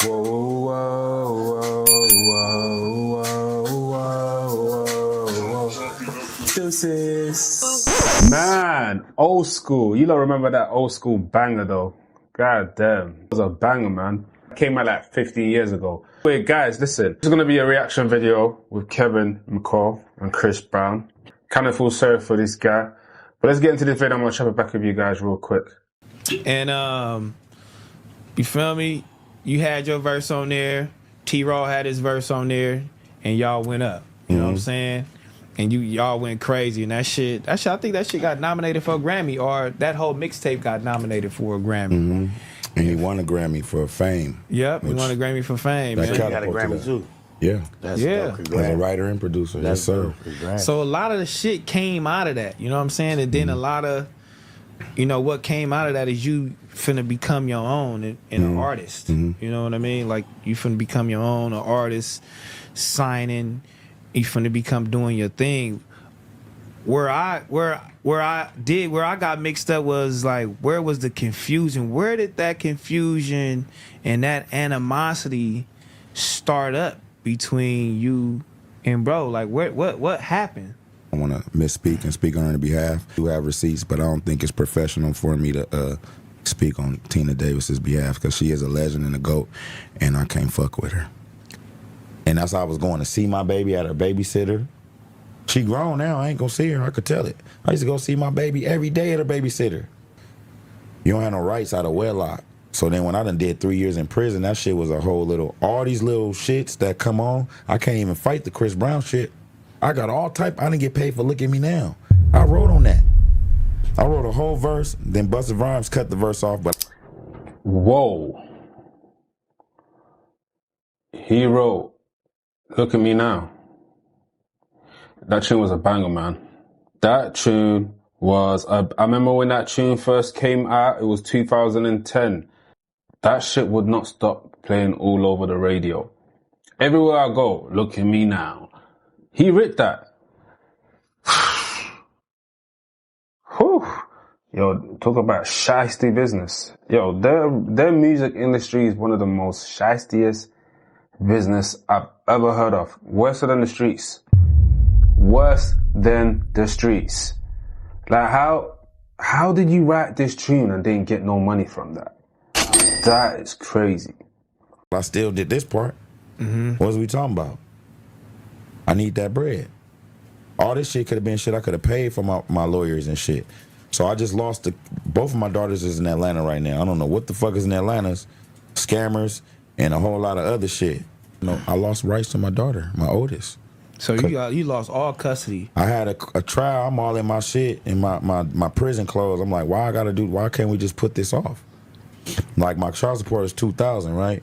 Whoa, whoa, whoa, whoa, whoa, whoa. Deuces. Man, old school. You don't remember that old school banger though. God damn. It was a banger, man. Came out like 50 years ago. Wait, guys, listen. This is going to be a reaction video with Kevin McCall and Chris Brown. Kind of feel sorry for this guy. But let's get into this video. I'm going to chop it back with you guys real quick. And, you feel me? You had your verse on there. T-Raw had his verse on there. And y'all went up. You know what I'm saying? And y'all went crazy. And that shit, I think that shit got nominated for a Grammy. Or that whole mixtape got nominated for a Grammy. And he won a Grammy for Fame. Yep, he won a Grammy for Fame. That Man. He got a Grammy too. Yeah. That's Yeah. dope. As a writer and producer. Yes, sir. So a lot of the shit came out of that. You know what I'm saying? And then a lot of, you know, what came out of that is you finna become your own and an artist. You know what I mean? Like, you finna become your own, an artist, signing. You finna become doing your thing. Where I got mixed up was like, where was the confusion? Where did that confusion and that animosity start up between you and bro? Like, what happened? I want to misspeak and speak on her behalf. I do have receipts, but I don't think it's professional for me to speak on Tina Davis's behalf because she is a legend and a GOAT, and I can't fuck with her. And that's how I was going to see my baby at her babysitter. She grown now. I ain't gonna see her. I could tell it. I used to go see my baby every day at her babysitter. You don't have no rights out of wedlock. So then when I done did 3 years in prison, that shit was a whole little, all these little shits that come on, I can't even fight the Chris Brown shit. I got all type, I didn't get paid for Look At Me Now. I wrote on that. I wrote a whole verse, then Busta Rhymes cut the verse off, but. Whoa. He wrote Look At Me Now. That tune was a banger, man. That tune was, I remember when that tune first came out, it was 2010. That shit would not stop playing all over the radio. Everywhere I go, Look At Me Now. He writ that. Whew. Yo, talk about shiesty business. Yo, their music industry is one of the most shiestiest business I've ever heard of. Worse than the streets. Worse than the streets. Like, how did you write this tune and didn't get no money from that? That is crazy. I still did this part. What was we talking about? I need that bread. All this shit could have been shit I could have paid for my lawyers and shit. So I just lost both of my daughters is in Atlanta right now. I don't know what the fuck is in Atlanta. Scammers and a whole lot of other shit. You know, I lost rights to my daughter, my oldest. So you lost all custody. I had a trial. I'm all in my shit in my prison clothes. I'm like, why can't we just put this off? Like, my child support is $2,000, right?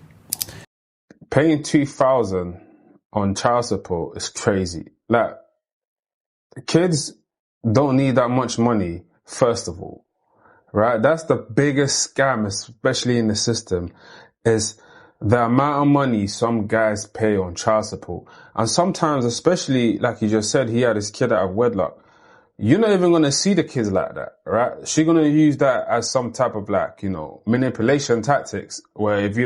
Paying $2,000 on child support is crazy. Like, kids don't need that much money, first of all, right? That's the biggest scam, especially in the system, is the amount of money some guys pay on child support. And sometimes, especially like you just said, he had his kid out of wedlock. You're not even going to see the kids like that, right? She's going to use that as some type of, like, you know, manipulation tactics where if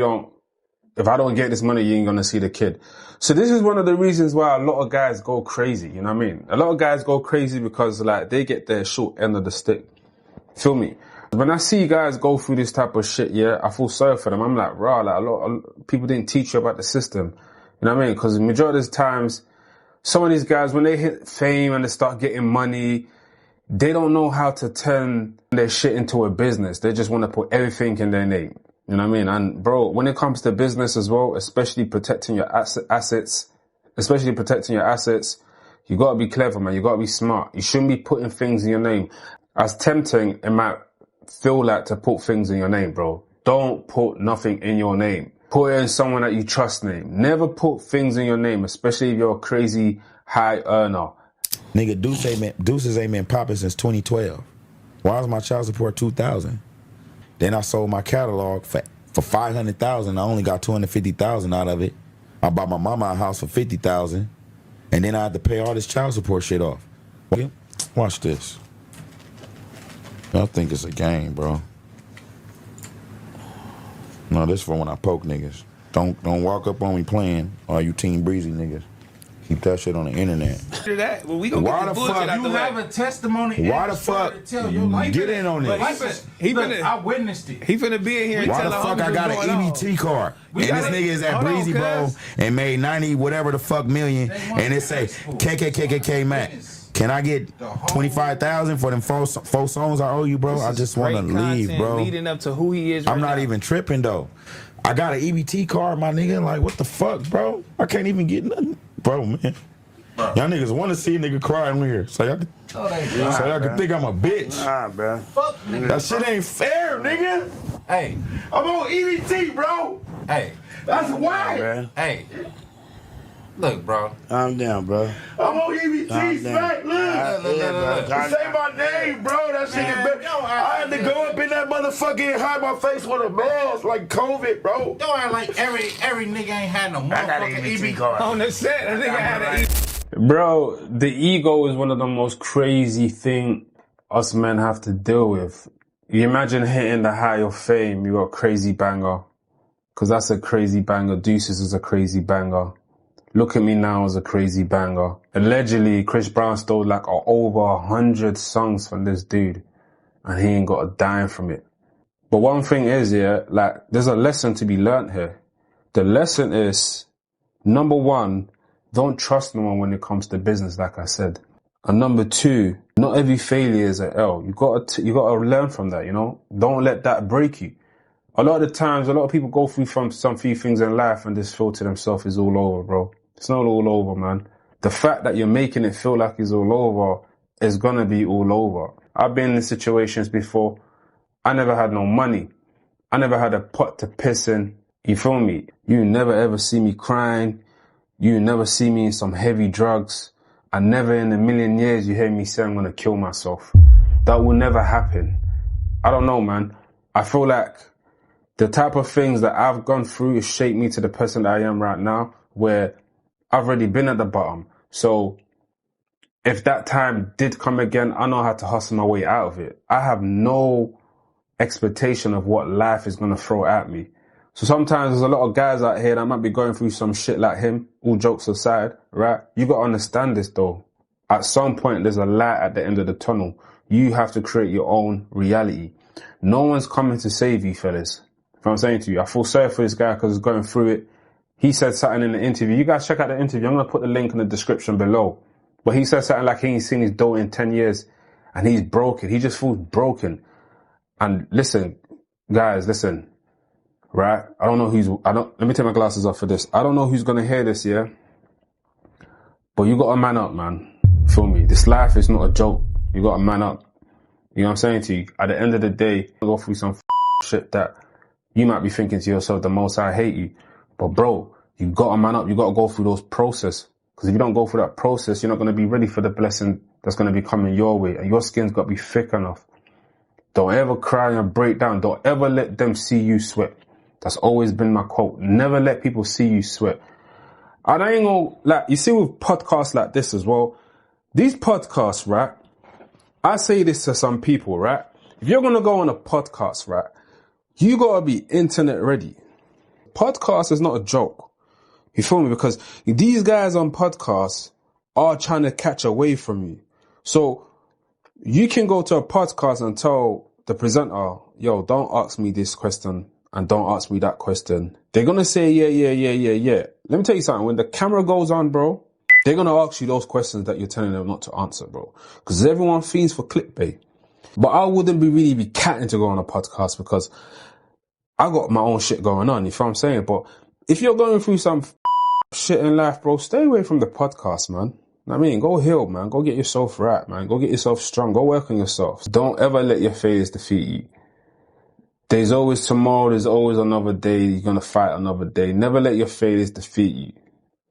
I don't get this money, you ain't going to see the kid. So this is one of the reasons why a lot of guys go crazy. You know what I mean? A lot of guys go crazy because, like, they get their short end of the stick. Feel me? When I see guys go through this type of shit, yeah, I feel sorry for them. I'm like, rah, like, a lot of people didn't teach you about the system. You know what I mean? Because the majority of the times, some of these guys, when they hit fame and they start getting money, they don't know how to turn their shit into a business. They just want to put everything in their name. You know what I mean? And bro, when it comes to business as well, especially protecting your assets, you got to be clever, man. You got to be smart. You shouldn't be putting things in your name. As tempting it might feel like to put things in your name, bro, don't put nothing in your name. Put it in someone that you trust name. Never put things in your name, especially if you're a crazy high earner. Nigga, Deuces ain't been popping since 2012. Why is my child support $2,000? Then I sold my catalog for $500,000. I only got $250,000 out of it. I bought my mama a house for $50,000, and then I had to pay all this child support shit off. Watch this. I think it's a game, bro. No, this for when I poke niggas. Don't walk up on me playing. All you Team Breezy niggas. Keep that shit on the internet. After that, well, we gonna Why get the the bullshit fuck out You the have way. a testimony. Why the fuck? Get in on this. He Look, finna- I witnessed it. He finna be in here and Why tell the the fuck homies I got what's an going on. EBT card? We And got this it. nigga is at Hold on, Breezy Bro cuz. and made 90 whatever the fuck million, and it say KKKKK Mac. Can I get 25,000 for them four songs I owe you, bro? I just want to Great leave, content bro. leading up to who he is. I'm right not now. even tripping though. I got an EBT card, my nigga. Like, what the fuck, bro? I can't even get nothing, bro, man. Y'all niggas want to see a nigga cry on here, so y'all can think I'm a bitch. Nah, bro. Fuck, nigga. That shit ain't fair, nigga. Hey, I'm on EBT, bro. hey, That's why. Bro. hey. Look, bro. Calm down, bro. I'm on EBT, Calm smack. down. Look. Say my name, bro. That shit is bad. I had to go up in that motherfucker and hide my face with a mask like COVID, bro. Don't act like every nigga ain't had no motherfucking EBT card. On the set, I think I had a Bro, the ego is one of the most crazy thing us men have to deal with. You imagine hitting the high of fame, you got Crazy Banger, because that's a crazy banger. Deuces is a crazy banger. Look at Me Now is a crazy banger. Allegedly, Chris Brown stole like over 100 songs from this dude, and he ain't got a dime from it. But one thing is, yeah, like, there's a lesson to be learnt here. The lesson is, number one, don't trust no one when it comes to business, like I said. And number two, not every failure is an L. You gotta learn from that, you know? Don't let that break you. A lot of the times, a lot of people go through some few things in life and just feel to themselves it's all over, bro. It's not all over, man. The fact that you're making it feel like it's all over is gonna be all over. I've been in situations before. I never had no money. I never had a pot to piss in. You feel me? You never ever see me crying. You never see me in some heavy drugs. And never in a million years you hear me say I'm gonna kill myself. That will never happen. I don't know, man. I feel like the type of things that I've gone through has shaped me to the person that I am right now, where I've already been at the bottom. So if that time did come again, I know how to hustle my way out of it. I have no expectation of what life is going to throw at me. So sometimes there's a lot of guys out here that might be going through some shit like him, all jokes aside, right? You got to understand this though. At some point, there's a light at the end of the tunnel. You have to create your own reality. No one's coming to save you, fellas. If I'm saying to you, I feel sorry for this guy because he's going through it. He said something in the interview. You guys check out the interview. I'm going to put the link in the description below. But he said something like he ain't seen his dough in 10 years and he's broken. He just feels broken. And listen, guys, listen, right? Let me take my glasses off for this. I don't know who's going to hear this, yeah? But you got to man up, man. Feel me? This life is not a joke. You got to man up. You know what I'm saying to you? At the end of the day, you go through some shit that you might be thinking to yourself, the most I hate you. But bro, you got to man up. You got to go through those process. Because if you don't go through that process, you're not going to be ready for the blessing that's going to be coming your way. And your skin's got to be thick enough. Don't ever cry and break down. Don't ever let them see you sweat. That's always been my quote. Never let people see you sweat. And I ain't gonna, like, you see with podcasts like this as well, these podcasts, right? I say this to some people, right? If you're going to go on a podcast, right, you got to be internet ready. Podcast is not a joke. You feel me? Because these guys on podcasts are trying to catch a wave from you. So you can go to a podcast and tell the presenter, yo, don't ask me this question and don't ask me that question. They're going to say, yeah. Let me tell you something. When the camera goes on, bro, they're going to ask you those questions that you're telling them not to answer, bro. Because everyone fiends for clickbait. But I wouldn't really be catting to go on a podcast because I got my own shit going on, you feel what I'm saying? But if you're going through some shit in life, bro, stay away from the podcast, man. You know what I mean? Go heal, man. Go get yourself right, man. Go get yourself strong. Go work on yourself. Don't ever let your failures defeat you. There's always tomorrow. There's always another day. You're going to fight another day. Never let your failures defeat you.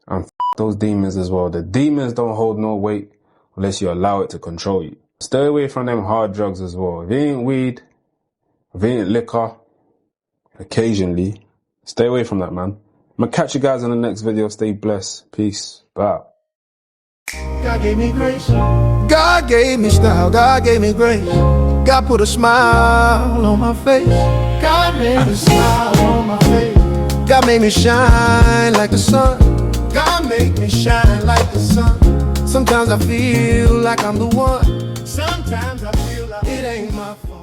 And those demons as well. The demons don't hold no weight unless you allow it to control you. Stay away from them hard drugs as well. If it ain't weed, if it ain't liquor, occasionally, stay away from that, man. I'm gonna catch you guys in the next video. Stay blessed. Peace. Bye. God gave me grace. God gave me style. God gave me grace. God put a smile on my face. God made a smile on my face. God made me shine like the sun. God made me shine like the sun. Sometimes I feel like I'm the one. Sometimes I feel like it ain't my fault.